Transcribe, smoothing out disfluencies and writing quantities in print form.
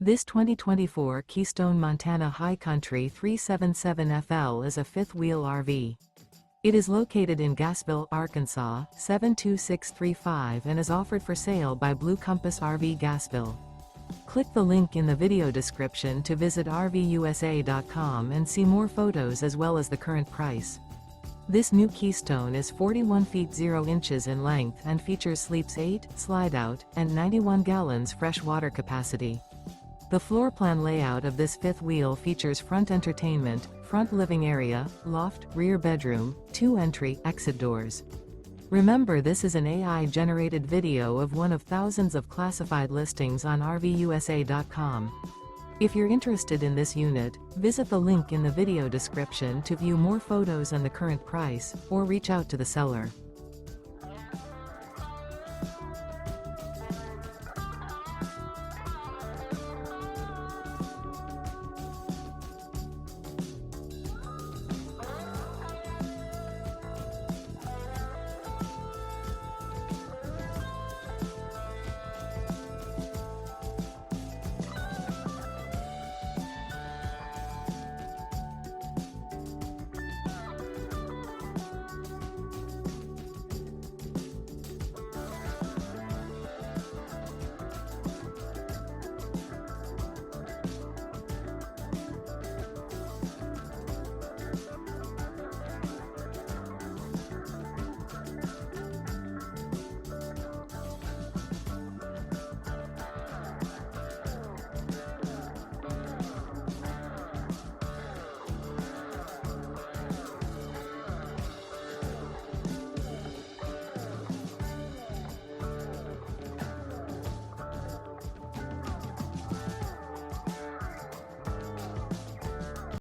This 2024 Keystone Montana High Country 377FL is a fifth-wheel RV. It is located in Gassville, Arkansas, 72635 and is offered for sale by Blue Compass RV Gassville. Click the link in the video description to visit RVUSA.com and see more photos as well as the current price. This new Keystone is 41 feet 0 inches in length and features sleeps 8, slide-out, and 91 gallons fresh water capacity. The floor plan layout of this fifth wheel features front entertainment, front living area, loft, rear bedroom, 2 entry/exit doors. Remember, this is an AI-generated video of one of thousands of classified listings on RVUSA.com. If you're interested in this unit, visit the link in the video description to view more photos and the current price, or reach out to the seller.